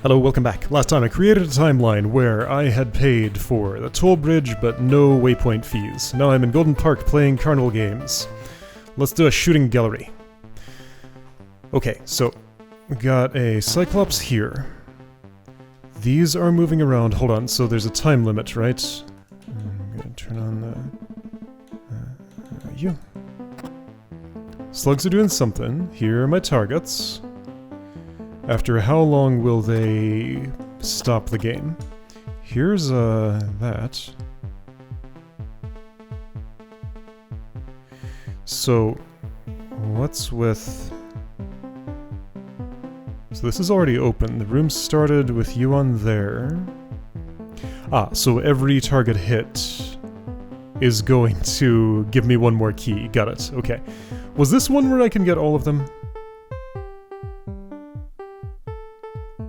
Hello, welcome back. Last time I created a timeline where I had paid for the toll bridge but no waypoint fees. Now I'm in Golden Park playing carnival games. Let's do a shooting gallery. Okay, so we got a Cyclops here. These are moving around. Hold on, so there's a time limit, right? I'm gonna turn on the... you. Slugs are doing something. Here are my targets. After how long will they stop the game? Here's that. So, what's with... So this is already open. The room started with you on there. Ah, so every target hit is going to give me one more key. Got it. Okay. Was this one where I can get all of them?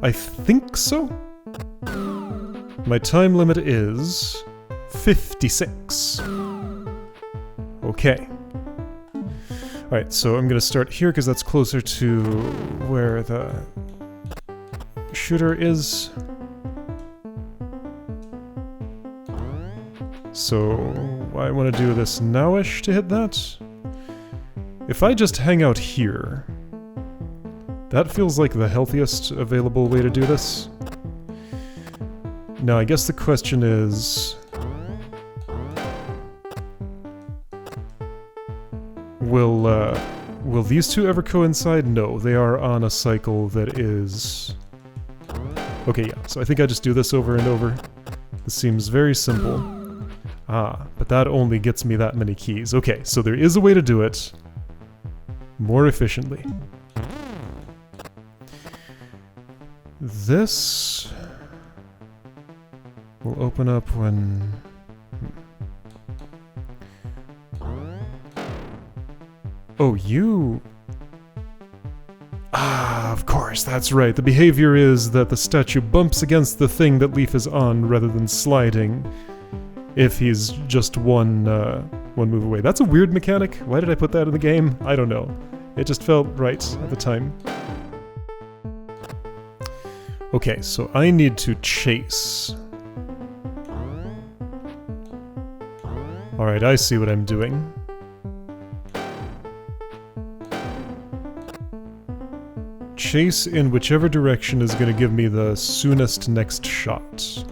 I think so? My time limit is 56. Okay. Alright, so I'm gonna start here because that's closer to where the shooter is. So I want to do this nowish to hit that. If I just hang out here, that feels like the healthiest available way to do this. Now, I guess the question is... Will these two ever coincide? No, they are on a cycle that is... Okay, yeah, so I think I just do this over and over. This seems very simple. Ah, but that only gets me that many keys. Okay, so there is a way to do it more efficiently. This will open up when... Oh, you... Ah, of course, that's right. The behavior is that the statue bumps against the thing that Leaf is on rather than sliding if he's just one move away. That's a weird mechanic. Why did I put that in the game? I don't know. It just felt right at the time. Okay, so I need to chase. Alright, I see what I'm doing. Chase in whichever direction is going to give me the soonest next shot.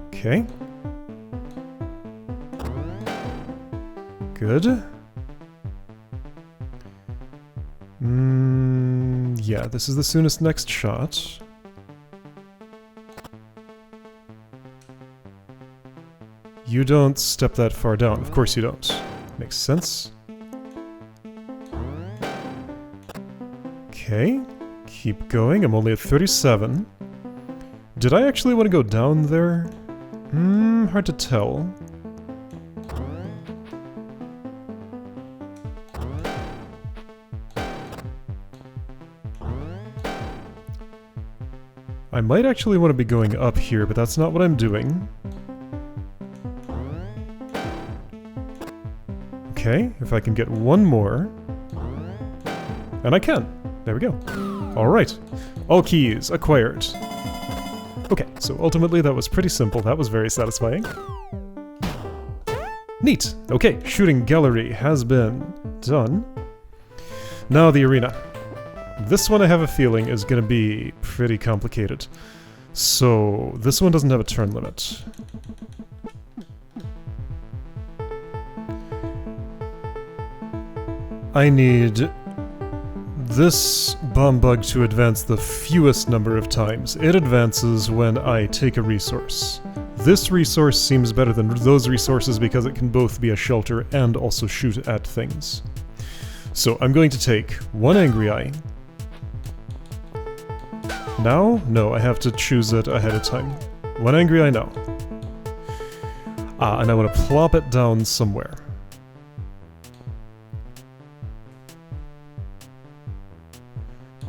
Okay. Good. Yeah, this is the soonest next shot. You don't step that far down. Of course you don't. Makes sense. Okay. Keep going. I'm only at 37. Did I actually want to go down there? Hard to tell. I might actually want to be going up here, but that's not what I'm doing. Okay, if I can get one more. And I can. There we go. Alright. All keys acquired. Okay, so ultimately that was pretty simple. That was very satisfying. Neat! Okay, shooting gallery has been done. Now the arena. This one I have a feeling is going to be pretty complicated. So, this one doesn't have a turn limit. I need this bomb bug to advance the fewest number of times. It advances when I take a resource. This resource seems better than those resources because it can both be a shelter and also shoot at things. So I'm going to take one Angry Eye. Now? No, I have to choose it ahead of time. One Angry Eye now. Ah, and I want to plop it down somewhere.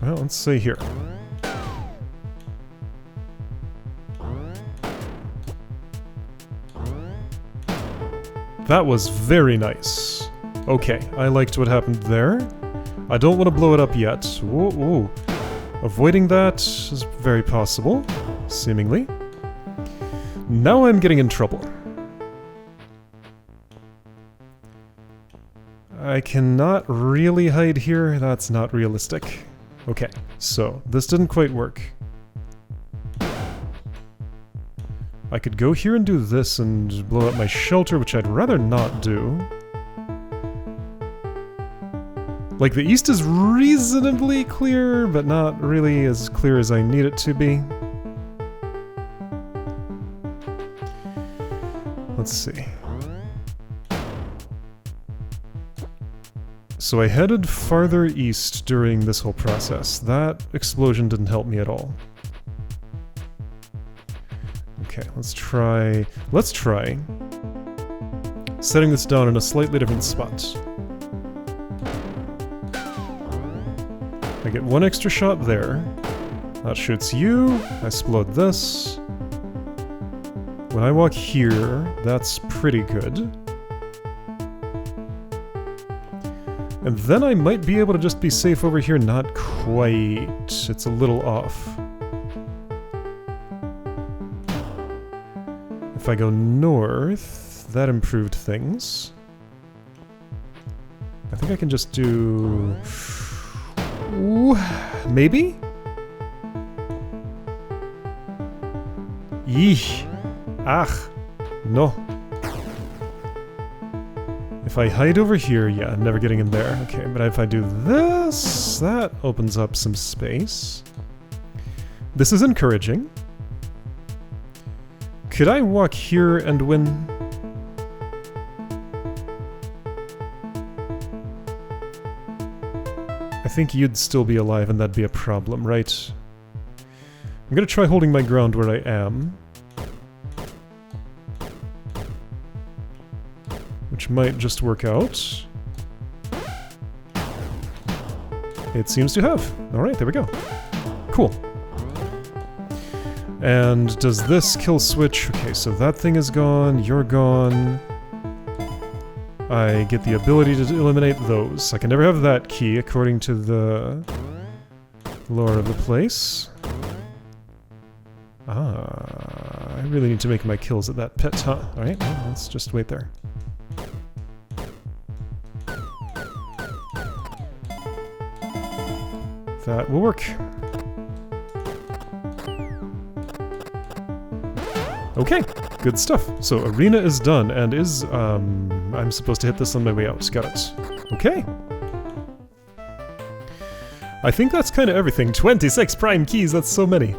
Well, let's say here. That was very nice. Okay, I liked what happened there. I don't want to blow it up yet. Whoa, whoa. Avoiding that is very possible, seemingly. Now I'm getting in trouble. I cannot really hide here. That's not realistic. Okay, so this didn't quite work. I could go here and do this and blow up my shelter, which I'd rather not do. Like, the east is reasonably clear, but not really as clear as I need it to be. Let's see. So I headed farther east during this whole process. That explosion didn't help me at all. Okay, let's try setting this down in a slightly different spot. I get one extra shot there. That shoots you. I explode this. When I walk here, that's pretty good. And then I might be able to just be safe over here. Not quite. It's a little off. If I go north, that improved things. I think I can just do... Ooh, maybe? Yeesh. Ach. No. If I hide over here, yeah, I'm never getting in there. Okay, but if I do this, that opens up some space. This is encouraging. Could I walk here and win? I think you'd still be alive and that'd be a problem, right? I'm gonna try holding my ground where I am. Which might just work out. It seems to have. Alright, there we go. Cool. And does this kill switch? Okay, so that thing is gone, you're gone. I get the ability to eliminate those. I can never have that key, according to the lore of the place. Ah, I really need to make my kills at that pit, huh? Alright, well, let's just wait there. That will work. Okay, good stuff. So arena is done, and is, I'm supposed to hit this on my way out. Got it. Okay. I think that's kind of everything. 26 prime keys, that's so many.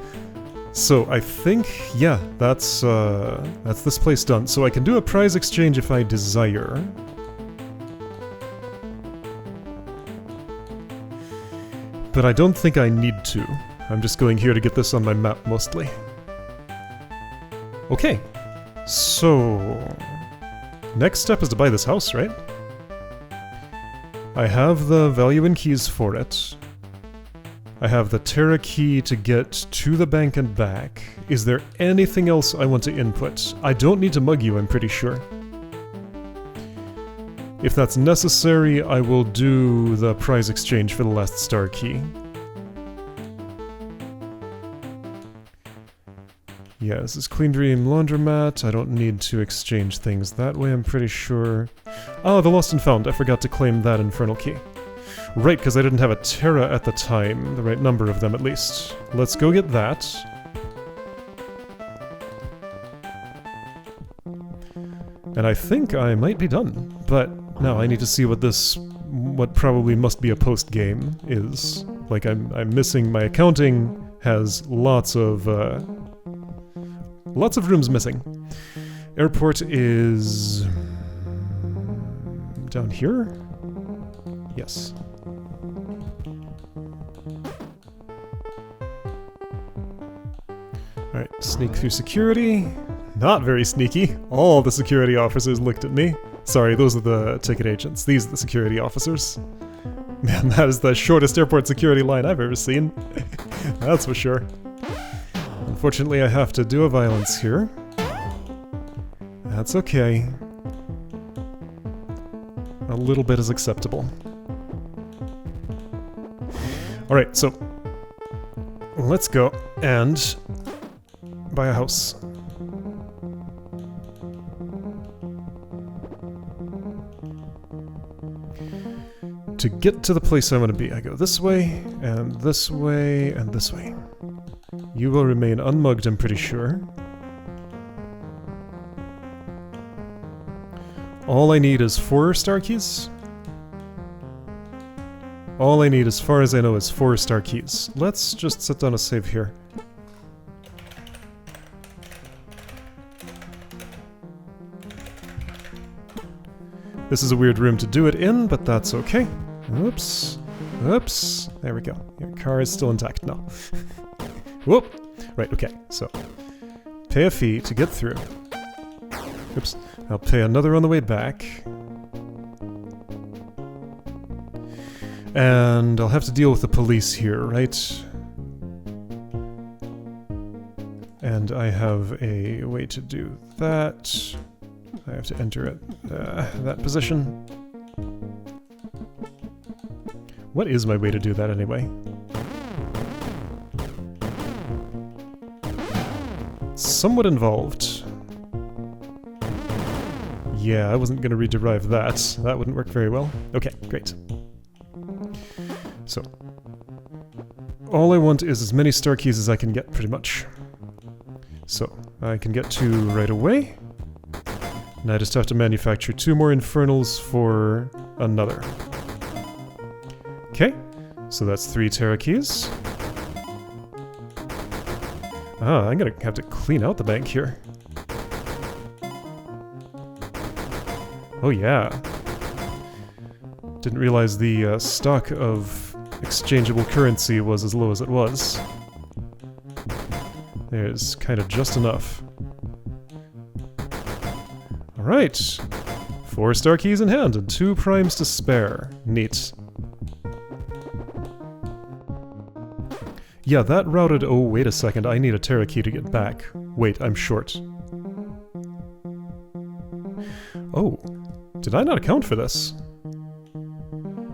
So I think, yeah, that's this place done. So I can do a prize exchange if I desire. But I don't think I need to. I'm just going here to get this on my map, mostly. Okay, so... next step is to buy this house, right? I have the value in keys for it. I have the Terra key to get to the bank and back. Is there anything else I want to input? I don't need to mug you, I'm pretty sure. If that's necessary, I will do the prize exchange for the last star key. Yeah, this is Clean Dream Laundromat. I don't need to exchange things that way, I'm pretty sure. Oh, the Lost and Found. I forgot to claim that Infernal Key. Right, because I didn't have a Terra at the time. The right number of them, at least. Let's go get that. And I think I might be done. But now I need to see what this... what probably must be a post-game is. Like, I'm missing... my accounting has lots of rooms missing. Airport is... down here? Yes. Alright, sneak through security. Not very sneaky. All the security officers looked at me. Sorry, those are the ticket agents. These are the security officers. Man, that is the shortest airport security line I've ever seen. That's for sure. Unfortunately, I have to do a violence here. That's okay. A little bit is acceptable. Alright, so let's go and buy a house. To get to the place I want to be, I go this way, and this way, and this way. You will remain unmugged, I'm pretty sure. All I need is 4 star keys. All I need, as far as I know, is 4 star keys. Let's just set down a save here. This is a weird room to do it in, but that's okay. Oops. Oops. There we go. Your car is still intact now. Whoop! Right, okay, so pay a fee to get through. Oops. I'll pay another on the way back. And I'll have to deal with the police here, right? And I have a way to do that. I have to enter at that position. What is my way to do that anyway? Somewhat involved. Yeah, I wasn't going to rederive that. That wouldn't work very well. Okay, great. So, all I want is as many star keys as I can get, pretty much. So, I can get 2 right away. And I just have to manufacture 2 more infernals for another. Okay, so that's 3 Terra keys. Ah, I'm gonna have to clean out the bank here. Oh yeah. Didn't realize the stock of exchangeable currency was as low as it was. There's kind of just enough. Alright. 4 star keys in hand and 2 primes to spare. Neat. Yeah, that routed... Oh, wait a second. I need a Terra key to get back. Wait, I'm short. Oh. Did I not account for this?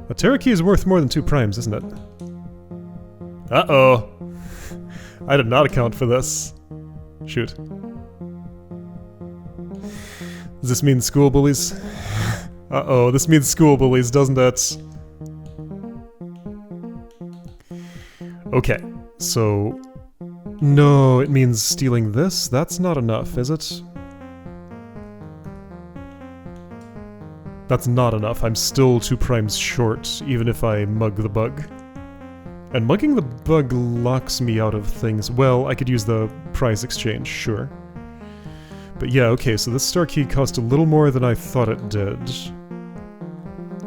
A Terra key is worth more than 2 primes, isn't it? Uh-oh. I did not account for this. Shoot. Does this mean school bullies? Uh-oh, this means school bullies, doesn't it? Okay, so... No, it means stealing this? That's not enough, is it? That's not enough. I'm still 2 primes short, even if I mug the bug. And mugging the bug locks me out of things. Well, I could use the prize exchange, sure. But yeah, okay, so this star key cost a little more than I thought it did.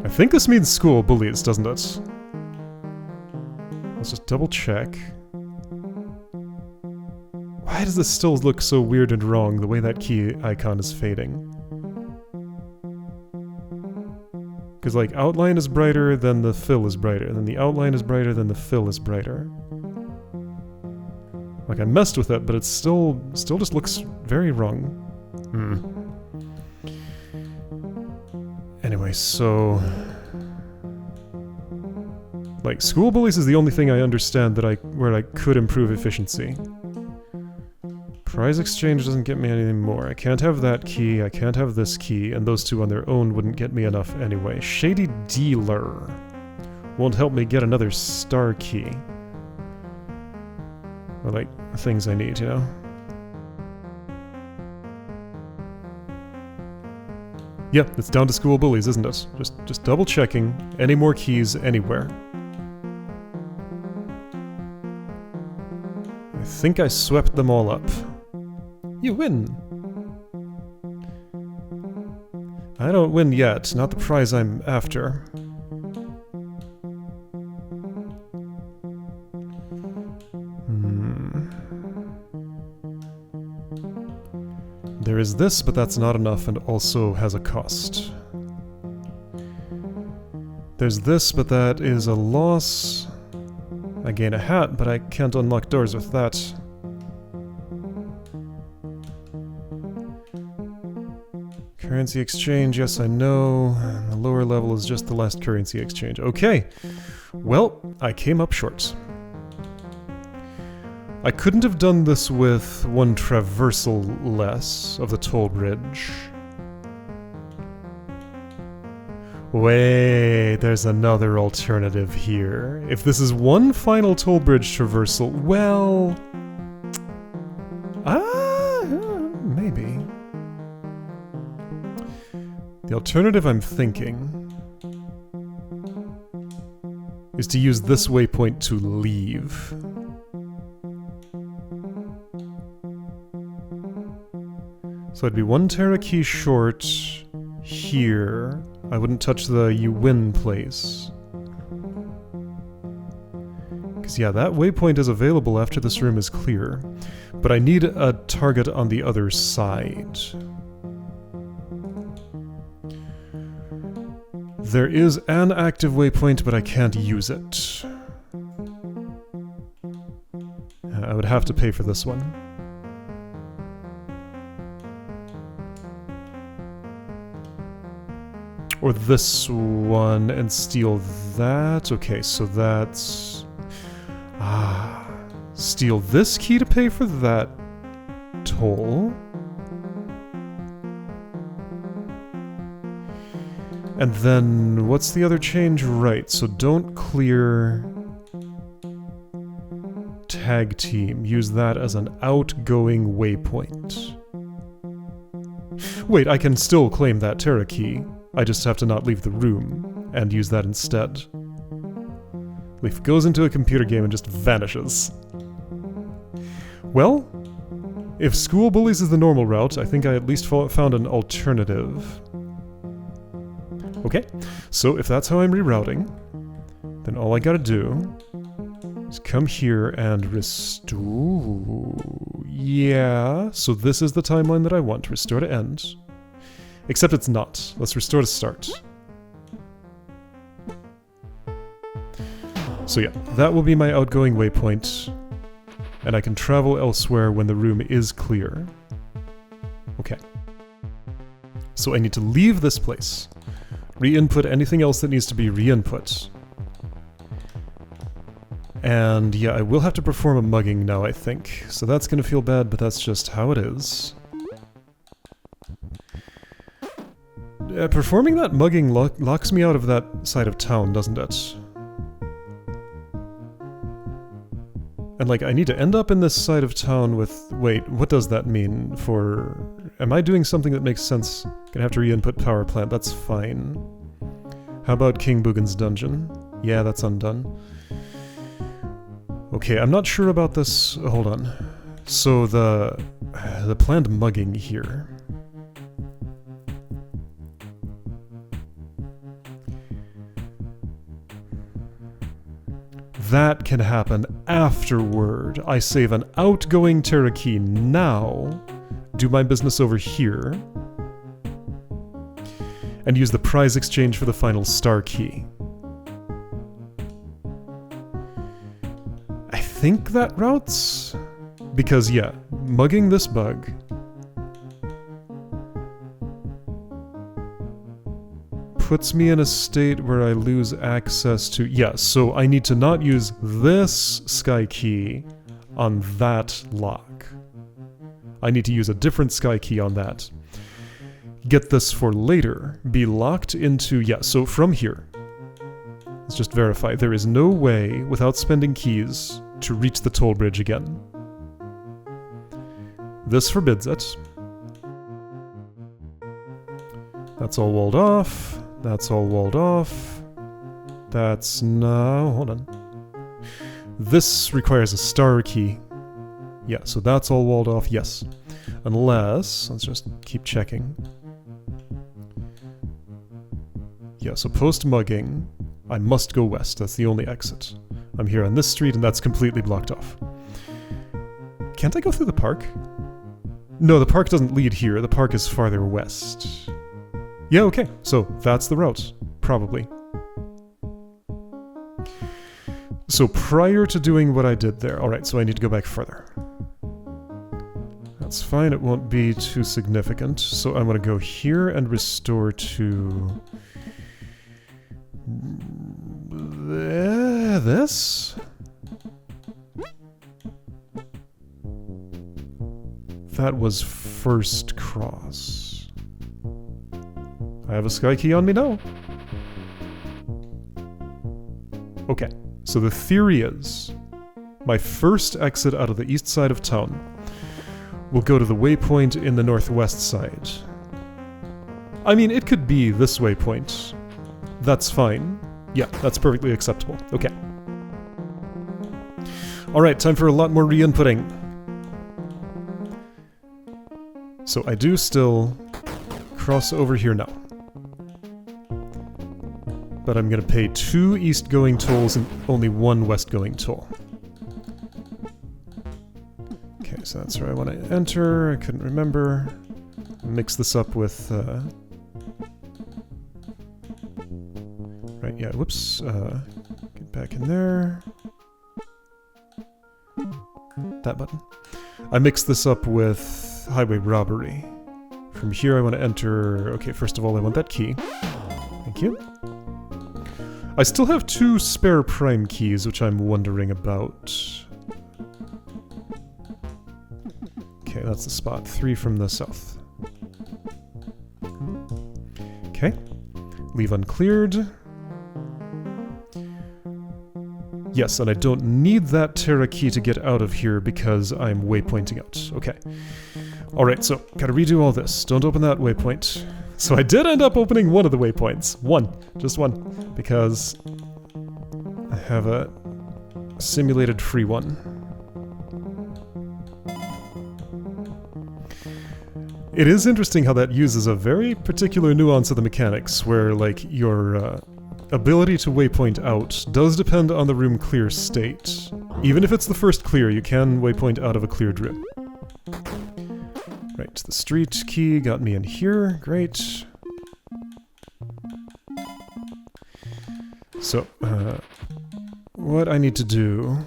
I think this means school bullies, doesn't it? Let's just double check. Why does this still look so weird and wrong, the way that key icon is fading? Because, like, outline is brighter, then the fill is brighter, then the outline is brighter, then the fill is brighter. Like, I messed with it, but it still just looks very wrong. Anyway, so... Like, school bullies is the only thing I understand that where I could improve efficiency. Prize exchange doesn't get me anything more. I can't have that key, I can't have this key, and those 2 on their own wouldn't get me enough anyway. Shady Dealer won't help me get another star key. Or, like, things I need, you know? Yep, it's down to school bullies, isn't it? Just double checking. Any more keys anywhere. I think I swept them all up. You win! I don't win yet, not the prize I'm after. There is this, but that's not enough and also has a cost. There's this, but that is a loss. I gain a hat, but I can't unlock doors with that. Currency exchange, yes I know. And the lower level is just the last currency exchange. Okay, well, I came up short. I couldn't have done this with one traversal less of the toll bridge. Wait, there's another alternative here. If this is one final toll bridge traversal, well... maybe. The alternative I'm thinking is to use this waypoint to leave. So I'd be 1 Terra key short here. I wouldn't touch the you win place. Because yeah, that waypoint is available after this room is clear. But I need a target on the other side. There is an active waypoint, but I can't use it. I would have to pay for this one. Or this one and steal that. Okay, so that's... steal this key to pay for that toll. And then, what's the other change? Right, so don't clear tag team. Use that as an outgoing waypoint. Wait, I can still claim that Terra key. I just have to not leave the room and use that instead. Leaf goes into a computer game and just vanishes. Well, if school bullies is the normal route, I think I at least found an alternative. Okay, so if that's how I'm rerouting, then all I gotta do is come here and restore... Yeah, so this is the timeline that I want, restore to end. Except it's not. Let's restore to start. So yeah, that will be my outgoing waypoint, and I can travel elsewhere when the room is clear. Okay. So I need to leave this place. Re-input anything else that needs to be re-input. And yeah, I will have to perform a mugging now, I think. So that's gonna feel bad, but that's just how it is. Performing that mugging locks me out of that side of town, doesn't it? And like, I need to end up in this side of town with... Wait, what does that mean for... Am I doing something that makes sense? Gonna have to re-input power plant, that's fine. How about King Boogan's dungeon? Yeah, that's undone. Okay, I'm not sure about this... Hold on. So the planned mugging here... That can happen afterward. I save an outgoing Terra key now, do my business over here, and use the prize exchange for the final star key. I think that routes? Because yeah, mugging this bug puts me in a state where I lose access to... Yeah, so I need to not use this sky key on that lock. I need to use a different sky key on that. Get this for later. Be locked into... Yeah, so from here. Let's just verify. There is no way, without spending keys, to reach the toll bridge again. This forbids it. That's all walled off. That's all walled off. That's no... Hold on. This requires a star key. Yeah, so that's all walled off, yes. Unless... Let's just keep checking. Yeah, so post-mugging, I must go west. That's the only exit. I'm here on this street, and that's completely blocked off. Can't I go through the park? No, the park doesn't lead here. The park is farther west. Yeah, okay, so that's the route, probably. So prior to doing what I did there, alright, so I need to go back further. That's fine, it won't be too significant. So I'm going to go here and restore to... this? That was first cross. I have a sky key on me now. Okay, so the theory is my first exit out of the east side of town will go to the waypoint in the northwest side. I mean, it could be this waypoint. That's fine. Yeah, that's perfectly acceptable. Okay. Alright, time for a lot more re-inputting. So I do still cross over here now. But I'm gonna pay 2 east-going tolls and only 1 west-going toll. Okay, so that's where I want to enter. I couldn't remember. Mix this up with... Right, yeah, whoops. Get back in there. That button. I mixed this up with highway robbery. From here I want to enter... Okay, first of all I want that key. Thank you. I still have 2 spare prime keys, which I'm wondering about. Okay, that's the spot. 3 from the south. Okay. Leave uncleared. Yes, and I don't need that Terra key to get out of here because I'm waypointing out. Okay. Alright, so, gotta redo all this. Don't open that waypoint. So I did end up opening one of the waypoints. One. Just one. Because I have a simulated free one. It is interesting how that uses a very particular nuance of the mechanics, where, like, your ability to waypoint out does depend on the room clear state. Even if it's the first clear, you can waypoint out of a cleared room. Right, the street key got me in here. Great. So, what I need to do...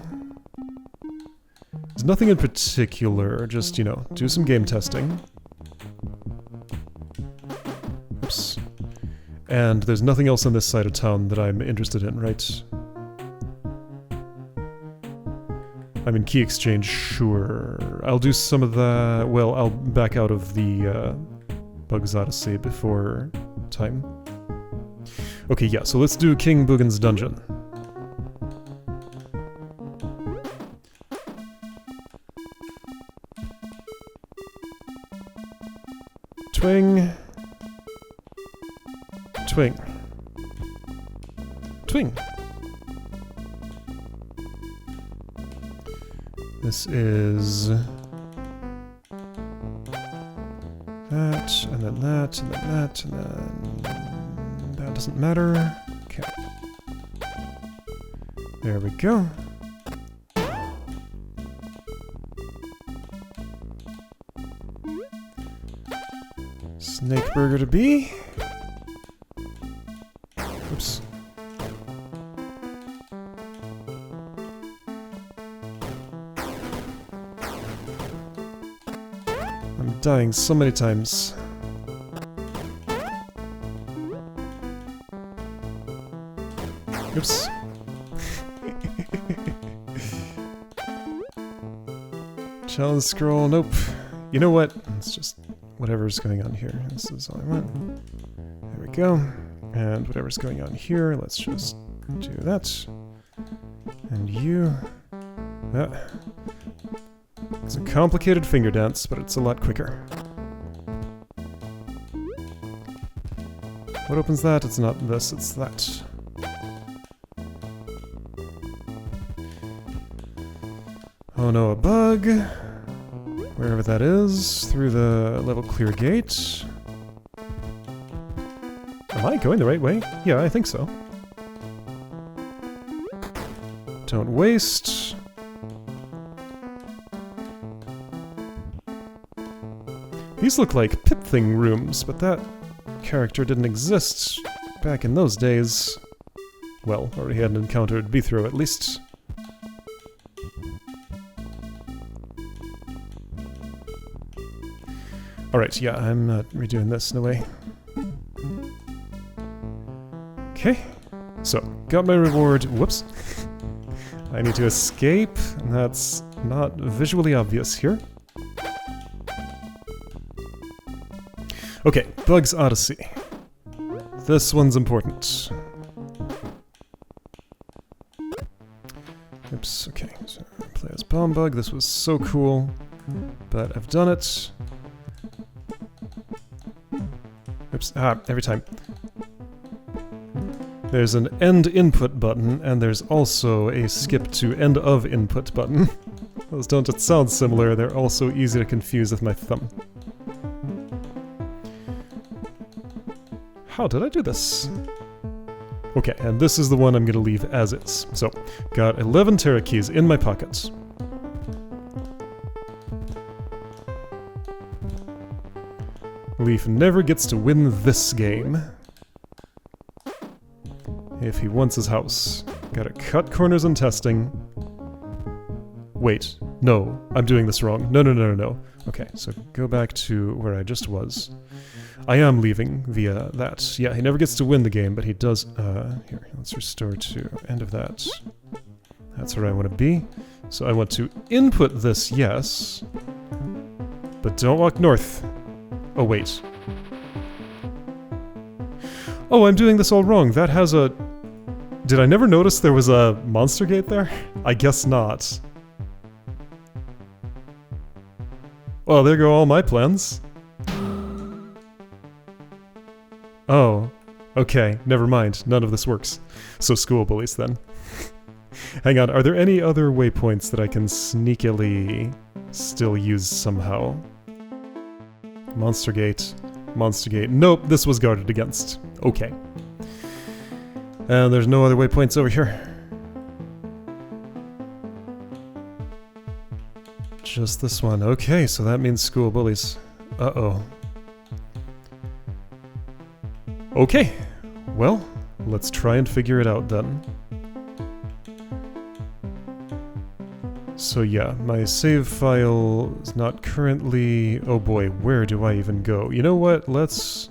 There's nothing in particular, just, you know, do some game testing. Oops. And there's nothing else on this side of town that I'm interested in, right? I mean, key exchange, sure. I'll do some of the... Well, I'll back out of the Bugs Odyssey before time. Okay, yeah, so let's do King Boogan's dungeon. Twing. Twing. Twing. This is... that, and then that, and then that, and then... that doesn't matter. Okay. There we go. Snake burger to be. Oops. I'm dying so many times. Oops. Challenge scroll, nope. You know what? It's just whatever's going on here. This is all I want. There we go. And whatever's going on here, let's just do that. And you... It's a complicated finger dance, but it's a lot quicker. What opens that? It's not this, it's that. Oh no, a bug. Wherever that is, through the level clear gate. Am I going the right way? Yeah, I think so. Don't waste. These look like pit-thing rooms, but that character didn't exist back in those days. Well, or he hadn't encountered Bithro at least. Alright, yeah, I'm not redoing this, no way. Okay, so, got my reward. Whoops. I need to escape, and that's not visually obvious here. Okay, Bugs Odyssey. This one's important. Oops, okay, so play as Bomb Bug. This was so cool, but I've done it. Oops, every time. There's an end input button, and there's also a skip to end of input button. Those don't just sound similar, they're also easy to confuse with my thumb. How did I do this? Okay, and this is the one I'm going to leave as is. So, got 11 Terra keys in my pockets. Leaf never gets to win this game. If he wants his house. Gotta cut corners in testing. Wait, no, I'm doing this wrong. No. Okay, so go back to where I just was. I am leaving via that. Yeah, he never gets to win the game, but he does... here, let's restore to end of that. That's where I want to be. So I want to input this, yes. But don't walk north. Oh, wait. Oh, I'm doing this all wrong. That has a... Did I never notice there was a monster gate there? I guess not. Well, there go all my plans. Oh, okay, never mind. None of this works. So school bullies, then. Hang on, are there any other waypoints that I can sneakily still use somehow? Monster gate. Monster gate. Nope, this was guarded against. Okay. And there's no other waypoints over here. Just this one. Okay, so that means school bullies. Uh-oh. Okay, well, let's try and figure it out then. So yeah, my save file is not currently... Oh boy, where do I even go? You know what, let's...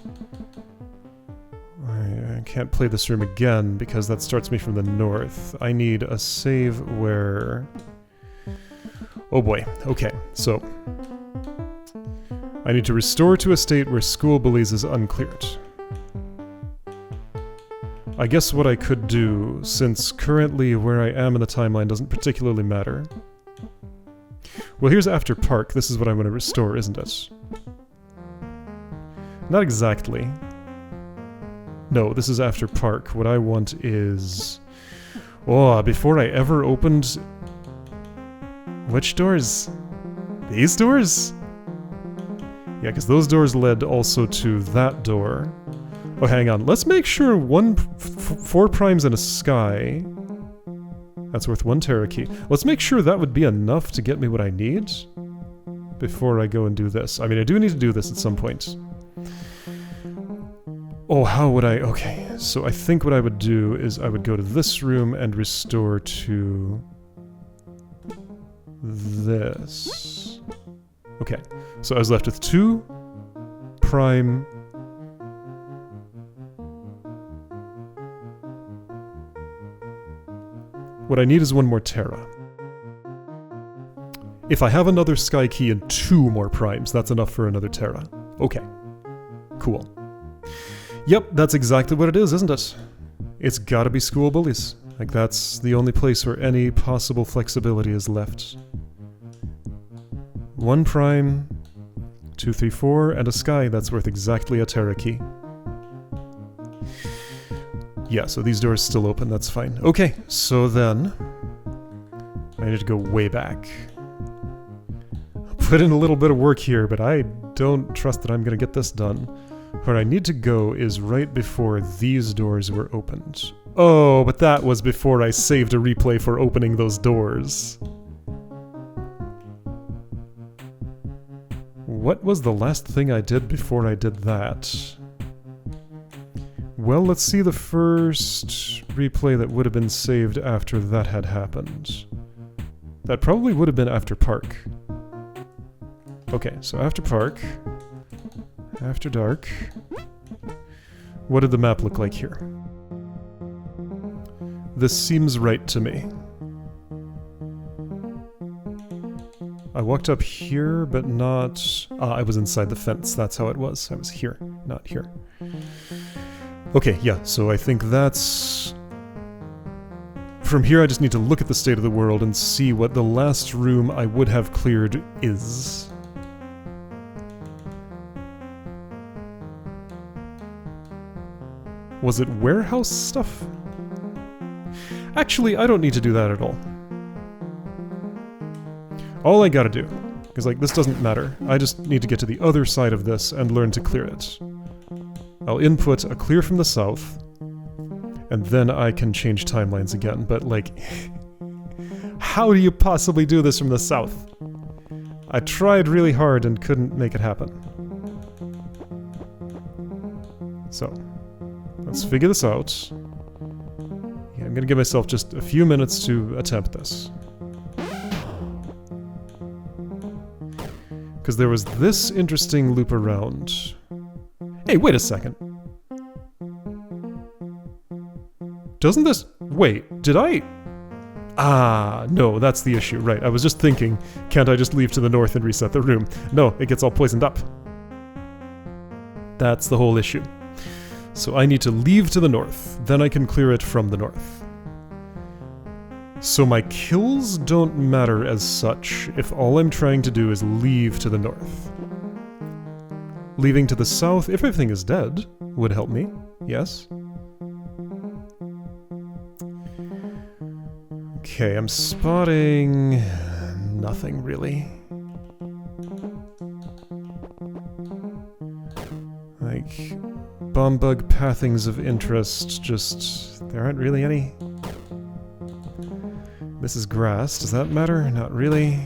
I can't play this room again because that starts me from the north. I need a save where... Oh boy, okay, so... I need to restore to a state where school bullies is uncleared. I guess what I could do, since currently where I am in the timeline doesn't particularly matter. Well, here's after park. This is what I'm going to restore, isn't it? Not exactly. No, this is after park. What I want is... Oh, before I ever opened... Which doors? These doors? Yeah, because those doors led also to that door. Oh, hang on. Let's make sure 4 primes and a sky. That's worth 1 Terra key. Let's make sure that would be enough to get me what I need before I go and do this. I mean, I do need to do this at some point. Oh, how would I... Okay, so I think what I would do is I would go to this room and restore to... this. Okay, so I was left with 2 prime... What I need is 1 more Terra. If I have another Sky Key and 2 more primes, that's enough for another Terra. Okay. Cool. Yep, that's exactly what it is, isn't it? It's gotta be school bullies. Like, that's the only place where any possible flexibility is left. 1 prime, 2, 3, 4, and a Sky, that's worth exactly a Terra key. Yeah, so these doors still open, that's fine. Okay, so then... I need to go way back. Put in a little bit of work here, but I don't trust that I'm gonna get this done. Where I need to go is right before these doors were opened. Oh, but that was before I saved a replay for opening those doors. What was the last thing I did before I did that? Well, let's see the first replay that would have been saved after that had happened. That probably would have been after park. Okay, so after park, After dark. What did the map look like here? This seems right to me. I walked up here, but not... I was inside the fence, that's how it was. I was here, not here. Okay, yeah, so I think that's... From here I just need to look at the state of the world and see what the last room I would have cleared is. Was it warehouse stuff? Actually, I don't need to do that at all. All I gotta do is, like, this doesn't matter. I just need to get to the other side of this and learn to clear it. I'll input a clear from the south, and then I can change timelines again, but, like, how do you possibly do this from the south? I tried really hard and couldn't make it happen. So, let's figure this out. Yeah, I'm gonna give myself just a few minutes to attempt this. Because there was this interesting loop around. Hey, wait a second. Doesn't this... Wait, did I... Ah, no, that's the issue. Right, I was just thinking, can't I just leave to the north and reset the room? No, it gets all poisoned up. That's the whole issue. So I need to leave to the north, then I can clear it from the north. So my kills don't matter as such if all I'm trying to do is leave to the north. Leaving to the south, if everything is dead, would help me, yes? Okay, I'm spotting... nothing really. Like, bomb bug pathings of interest, just... there aren't really any. This is grass. Does that matter? Not really.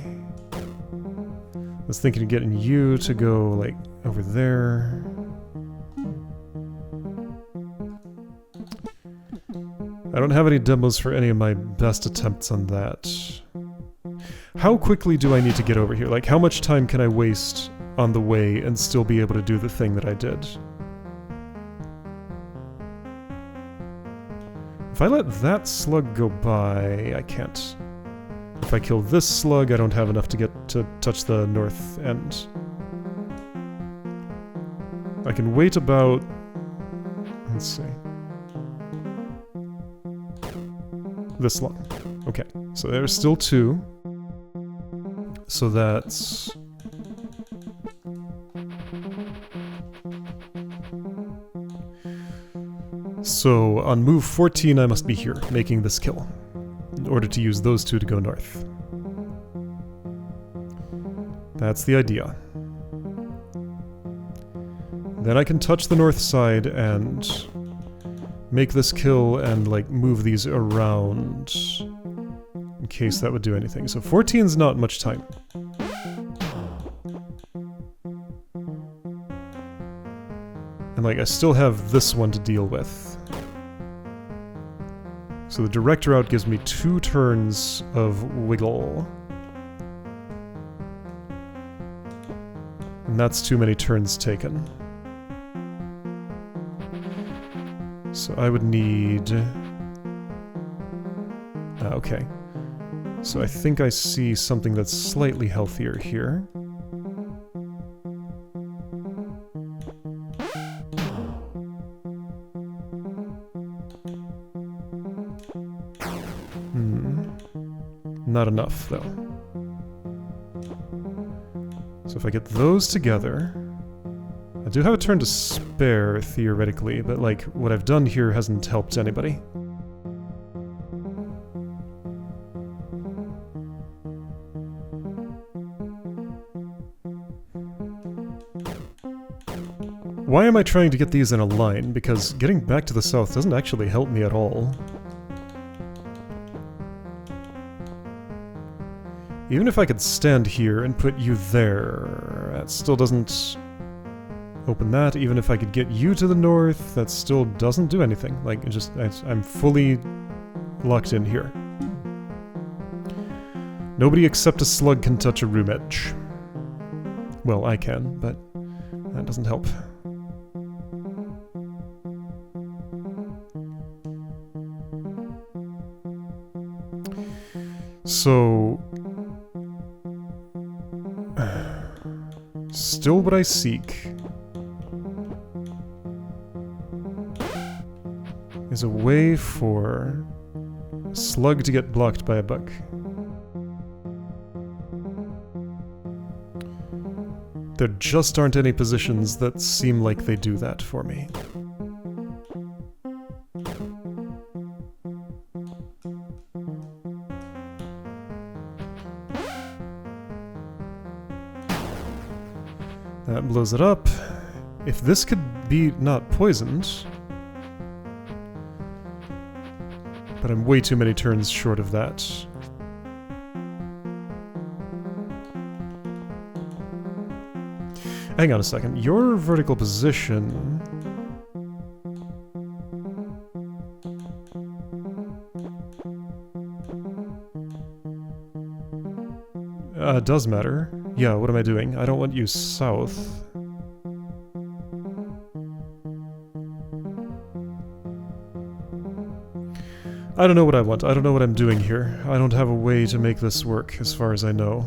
I was thinking of getting you to go, like, over there. I don't have any demos for any of my best attempts on that. How quickly do I need to get over here? Like, how much time can I waste on the way and still be able to do the thing that I did? If I let that slug go by, I can't. If I kill this slug, I don't have enough to get to touch the north end. I can wait about... let's see. This long. Okay, so there's still 2. So that's... So, on move 14 I must be here, making this kill, in order to use those 2 to go north. That's the idea. Then I can touch the north side and make this kill and, like, move these around in case that would do anything. So 14's not much time. And, like, I still have this one to deal with. So the direct route gives me 2 turns of wiggle. And that's too many turns taken. So I would need... okay. So I think I see something that's slightly healthier here. Not enough, though. So if I get those together... I do have a turn to spare, theoretically, but, like, what I've done here hasn't helped anybody. Why am I trying to get these in a line? Because getting back to the south doesn't actually help me at all. Even if I could stand here and put you there, that still doesn't open that. Even if I could get you to the north, that still doesn't do anything. Like, it just, I'm fully locked in here. Nobody except a slug can touch a room edge. Well, I can, but that doesn't help. So... still what I seek is a way for a slug to get blocked by a bug. There just aren't any positions that seem like they do that for me. That blows it up. If this could be not poisoned... But I'm way too many turns short of that. Hang on a second. Your vertical position... does matter. Yeah, what am I doing? I don't want you south. I don't know what I want. I don't know what I'm doing here. I don't have a way to make this work, as far as I know.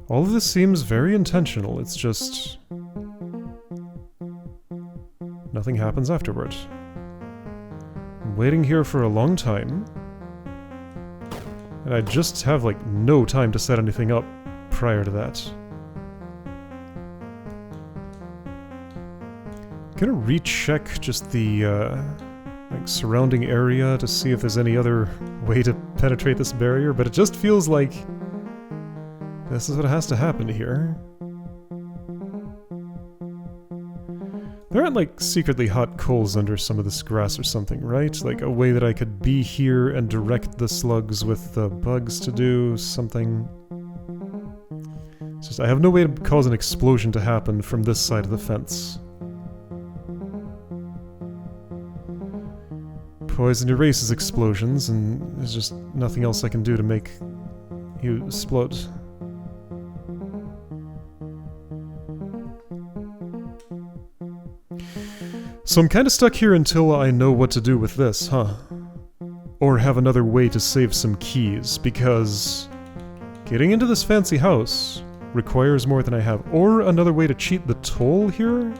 All of this seems very intentional. It's just... nothing happens afterward. I'm waiting here for a long time. And I just have, like, no time to set anything up prior to that. I'm gonna recheck just the, like, surrounding area to see if there's any other way to penetrate this barrier, but it just feels like this is what has to happen here. There aren't, like, secretly hot coals under some of this grass or something, right? Like, a way that I could be here and direct the slugs with the bugs to do something. It's just, I have no way to cause an explosion to happen from this side of the fence. Poison erases explosions, and there's just nothing else I can do to make you explode. So I'm kinda stuck here until I know what to do with this, huh? Or have another way to save some keys, because getting into this fancy house requires more than I have. Or another way to cheat the toll here?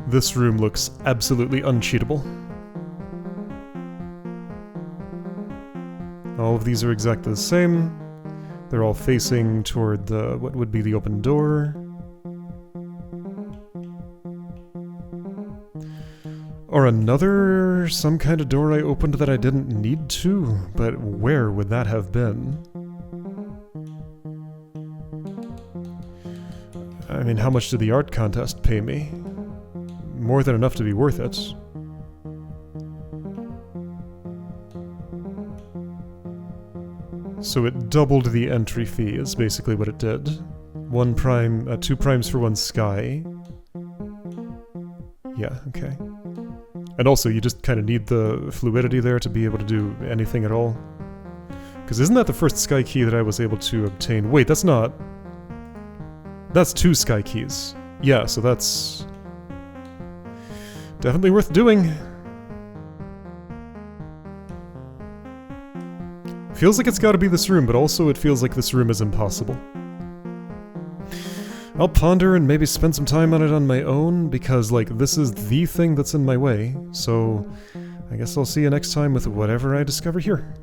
This room looks absolutely uncheatable. All of these are exactly the same. They're all facing toward the what would be the open door. Or another some kind of door I opened that I didn't need to, but where would that have been? I mean, how much did the art contest pay me? More than enough to be worth it. So it doubled the entry fee, is basically what it did. 1 prime, 2 primes for 1 sky. Yeah, okay. And also, you just kind of need the fluidity there to be able to do anything at all. Because isn't that the first sky key that I was able to obtain? Wait, that's not... That's 2 sky keys. Yeah, so that's... definitely worth doing. Feels like it's gotta be this room, but also it feels like this room is impossible. I'll ponder and maybe spend some time on it on my own, because, like, this is the thing that's in my way, so I guess I'll see you next time with whatever I discover here.